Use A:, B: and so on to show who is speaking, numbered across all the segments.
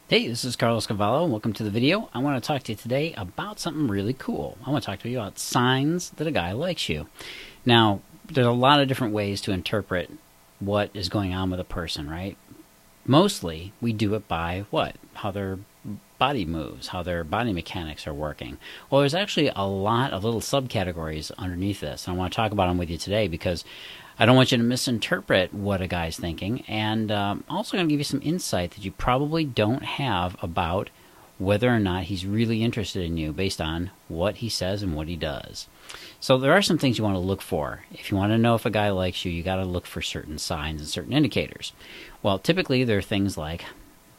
A: Hey, this is Carlos Cavallo, and welcome to the video. I want to talk to you today about something really cool. I want to talk to you about signs that a guy likes you. Now, there's a lot of different ways to interpret what is going on with a person, right? Mostly, we do it by what? How their body moves, how their body mechanics are working. Well, there's actually a lot of little subcategories underneath this, and I want to talk about them with you today because I don't want you to misinterpret what a guy's thinking, and also going to give you some insight that you probably don't have about whether or not he's really interested in you based on what he says and what he does. So there are some things you want to look for. If you want to know if a guy likes you, you got to look for certain signs and certain indicators. Well, typically there are things like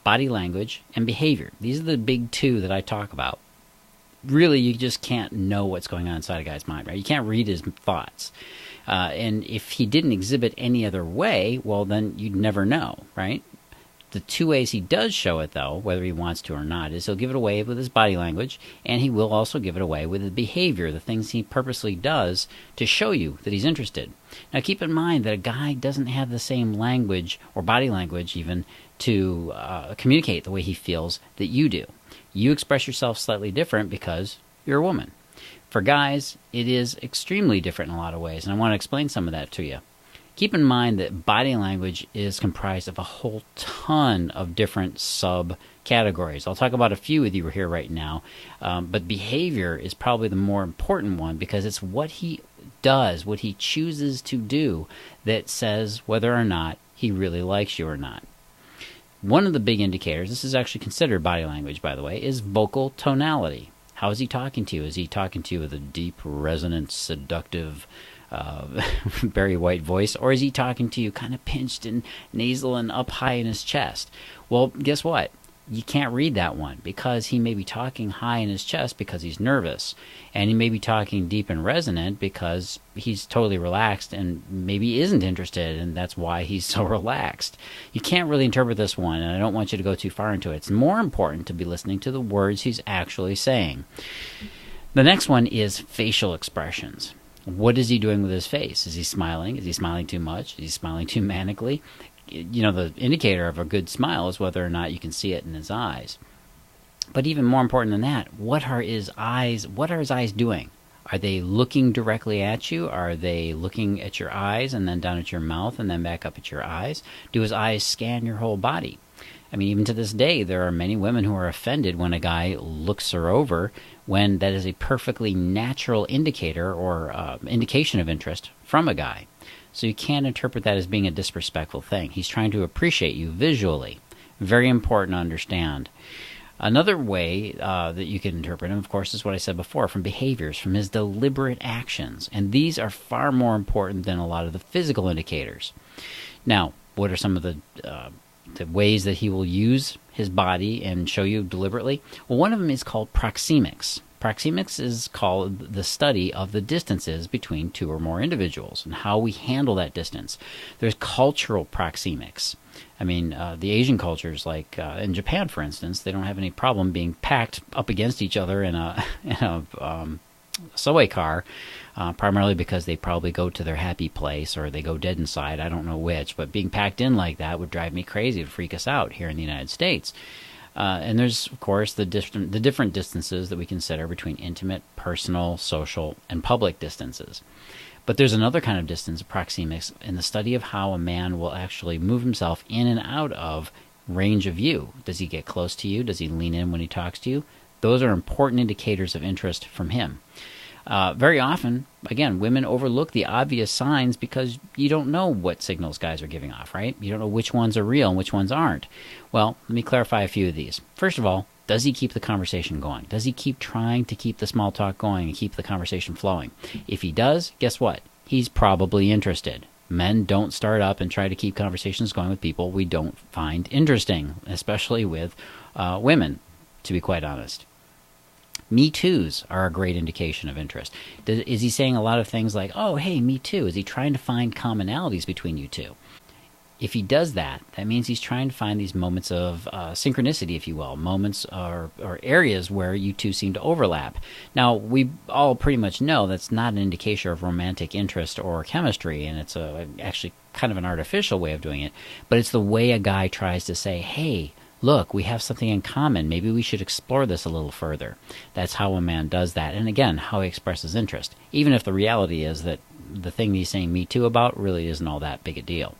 A: body language and behavior. These are the big two that I talk about. Really, you just can't know what's going on inside a guy's mind, right? You can't read his thoughts. And if he didn't exhibit any other way, well, then you'd never know, right? The two ways he does show it, though, whether he wants to or not, is he'll give it away with his body language, and he will also give it away with his behavior, the things he purposely does to show you that he's interested. Now, keep in mind that a guy doesn't have the same language, or body language even, to communicate the way he feels that you do. You express yourself slightly different because you're a woman. For guys, it is extremely different in a lot of ways, and I want to explain some of that to you. Keep in mind that body language is comprised of a whole ton of different subcategories. I'll talk about a few with you here right now, but behavior is probably the more important one because it's what he does, what he chooses to do, that says whether or not he really likes you or not. One of the big indicators, this is actually considered body language, by the way, is vocal tonality. How is he talking to you? Is he talking to you with a deep, resonant, seductive, very white voice? Or is he talking to you kind of pinched and nasal and up high in his chest? Well, guess what? You can't read that one because he may be talking high in his chest because he's nervous. And he may be talking deep and resonant because he's totally relaxed and maybe isn't interested, and that's why he's so relaxed. You can't really interpret this one, and I don't want you to go too far into it. It's more important to be listening to the words he's actually saying. The next one is facial expressions. What is he doing with his face? Is he smiling? Is he smiling too much? Is he smiling too manically? You know, the indicator of a good smile is whether or not you can see it in his eyes. But even more important than that, what are his eyes doing? Are they looking directly at you? Are they looking at your eyes and then down at your mouth and then back up at your eyes? Do his eyes scan your whole body? I mean, even to this day, there are many women who are offended when a guy looks her over, when that is a perfectly natural indicator or indication of interest from a guy. So you can't interpret that as being a disrespectful thing. He's trying to appreciate you visually. Very important to understand. Another way that you can interpret him, of course, is what I said before, from behaviors, from his deliberate actions. And these are far more important than a lot of the physical indicators. Now, what are some of the ways that he will use his body and show you deliberately? Well, one of them is called proxemics. Proxemics is called the study of the distances between two or more individuals and how we handle that distance. There's cultural proxemics. I mean, the Asian cultures, like in Japan, for instance, they don't have any problem being packed up against each other in a subway car, primarily because they probably go to their happy place or they go dead inside. I don't know which, but being packed in like that would drive me crazy. It would freak us out here in the United States. And there's, of course, the different distances that we consider between intimate, personal, social, and public distances. But there's another kind of distance, proxemics, in the study of how a man will actually move himself in and out of range of view. Does he get close to you? Does he lean in when he talks to you? Those are important indicators of interest from him. Very often, again, women overlook the obvious signs because you don't know what signals guys are giving off, right? You don't know which ones are real and which ones aren't. Well, let me clarify a few of these. First of all, does he keep the conversation going? Does he keep trying to keep the small talk going and keep the conversation flowing? If he does, guess what? He's probably interested. Men don't start up and try to keep conversations going with people we don't find interesting, especially with women, to be quite honest. Me Too's are a great indication of interest. Is he saying a lot of things like, oh, hey, me too? Is he trying to find commonalities between you two? If he does that, that means he's trying to find these moments of synchronicity, if you will, moments or areas where you two seem to overlap. Now, we all pretty much know that's not an indication of romantic interest or chemistry, and it's actually kind of an artificial way of doing it, but it's the way a guy tries to say, hey, look, we have something in common. Maybe we should explore this a little further. That's how a man does that. And again, how he expresses interest, even if the reality is that the thing he's saying me too about really isn't all that big a deal.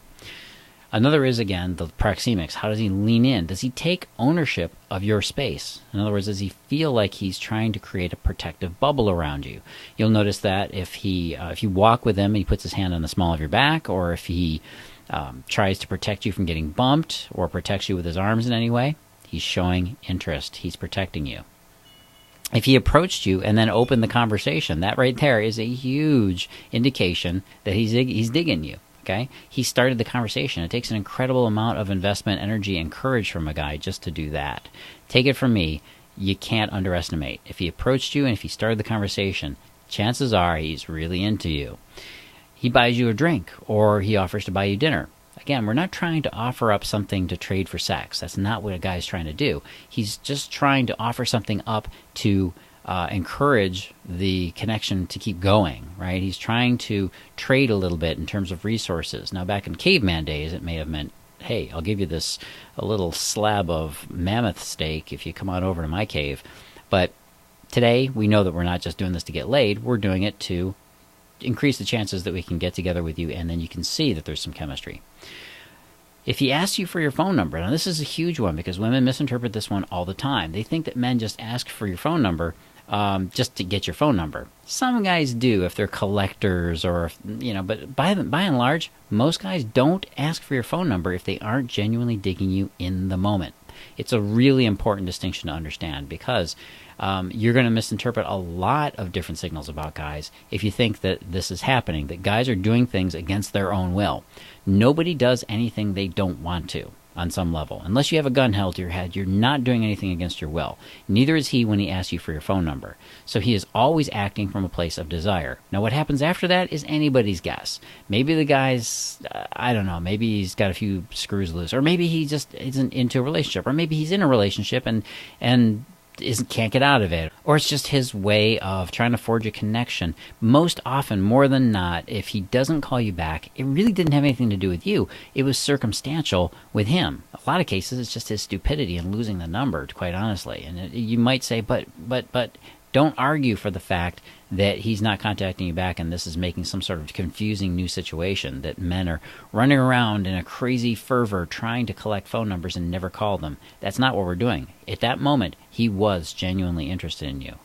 A: Another is, again, the proxemics. How does he lean in? Does he take ownership of your space? In other words, does he feel like he's trying to create a protective bubble around you? You'll notice that if you walk with him, he puts his hand on the small of your back, or if he tries to protect you from getting bumped or protects you with his arms in any way, he's showing interest. He's protecting you. If he approached you and then opened the conversation, that right there is a huge indication that he's digging you. Okay? He started the conversation. It takes an incredible amount of investment, energy, and courage from a guy just to do that. Take it from me, you can't underestimate. If he approached you and if he started the conversation, chances are he's really into you. He buys you a drink or he offers to buy you dinner. Again, we're not trying to offer up something to trade for sex. That's not what a guy's trying to do. He's just trying to offer something up to encourage the connection to keep going, right? He's trying to trade a little bit in terms of resources. Now, back in caveman days, it may have meant, hey, I'll give you a little slab of mammoth steak if you come on over to my cave. But today, we know that we're not just doing this to get laid. We're doing it to increase the chances that we can get together with you, and then you can see that there's some chemistry. If he asks you for your phone number, now this is a huge one because women misinterpret this one all the time. They think that men just ask for your phone number just to get your phone number. Some guys do if they're collectors or, but by and large, most guys don't ask for your phone number if they aren't genuinely digging you in the moment. It's a really important distinction to understand because you're going to misinterpret a lot of different signals about guys if you think that this is happening, that guys are doing things against their own will. Nobody does anything they don't want to on some level. Unless you have a gun held to your head, you're not doing anything against your will. Neither is he when he asks you for your phone number. So he is always acting from a place of desire. Now what happens after that is anybody's guess. Maybe the guy's, I don't know, maybe he's got a few screws loose, or maybe he just isn't into a relationship, or maybe he's in a relationship and can't get out of it, or it's just his way of trying to forge a connection. Most often, more than not, if he doesn't call you back, it really didn't have anything to do with you. It was circumstantial with him. A lot of cases, it's just his stupidity and losing the number, quite honestly. And you might say, but don't argue for the fact that he's not contacting you back and this is making some sort of confusing new situation, that men are running around in a crazy fervor trying to collect phone numbers and never call them. That's not what we're doing. At that moment, he was genuinely interested in you.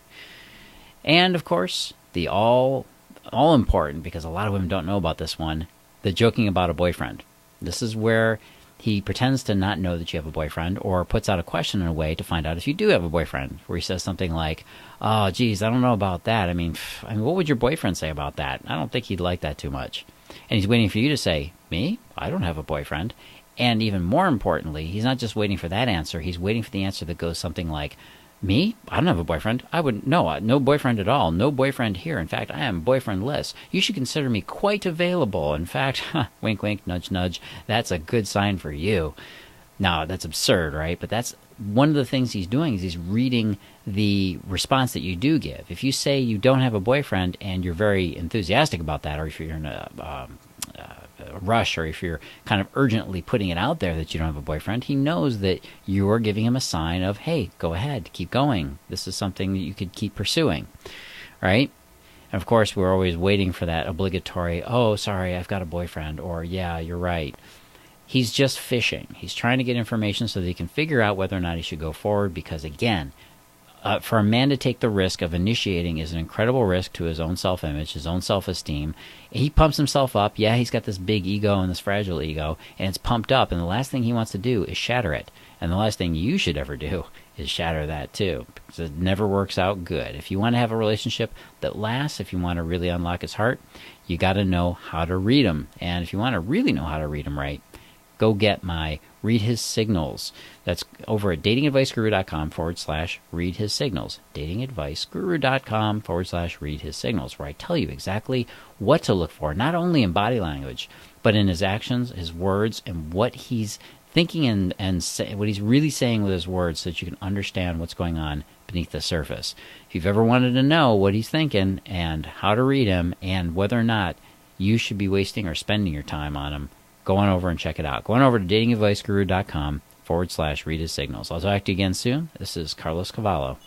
A: And, of course, the all important, because a lot of women don't know about this one, the joking about a boyfriend. This is where he pretends to not know that you have a boyfriend or puts out a question in a way to find out if you do have a boyfriend, where he says something like, oh, geez, I don't know about that. I mean, what would your boyfriend say about that? I don't think he'd like that too much. And he's waiting for you to say, me? I don't have a boyfriend. And even more importantly, he's not just waiting for that answer. He's waiting for the answer that goes something like, me? I don't have a boyfriend. No boyfriend at all. No boyfriend here. In fact, I am boyfriendless. You should consider me quite available. In fact, wink, wink, nudge, nudge. That's a good sign for you. Now, that's absurd, right? But that's one of the things he's doing is he's reading the response that you do give. If you say you don't have a boyfriend and you're very enthusiastic about that, or if you're in a rush, or if you're kind of urgently putting it out there that you don't have a boyfriend, he knows that you're giving him a sign of, hey, go ahead, keep going. This is something that you could keep pursuing, right? And of course, we're always waiting for that obligatory, oh, sorry, I've got a boyfriend, or yeah, you're right. He's just fishing. He's trying to get information so that he can figure out whether or not he should go forward, because again, for a man to take the risk of initiating is an incredible risk to his own self-image, his own self-esteem. He pumps himself up. Yeah, he's got this big ego and this fragile ego, and it's pumped up, and the last thing he wants to do is shatter it. And the last thing you should ever do is shatter that too, because it never works out good. If you want to have a relationship that lasts, if you want to really unlock his heart, you got to know how to read him. And if you want to really know how to read him right, go get my Read His Signals. That's over at datingadviceguru.com/read his signals. datingadviceguru.com/read his signals, where I tell you exactly what to look for, not only in body language, but in his actions, his words, and what he's thinking and what he's really saying with his words, so that you can understand what's going on beneath the surface. If you've ever wanted to know what he's thinking and how to read him and whether or not you should be wasting or spending your time on him, go on over and check it out. Go on over to datingadviceguru.com /read his signals. I'll talk to you again soon. This is Carlos Cavallo.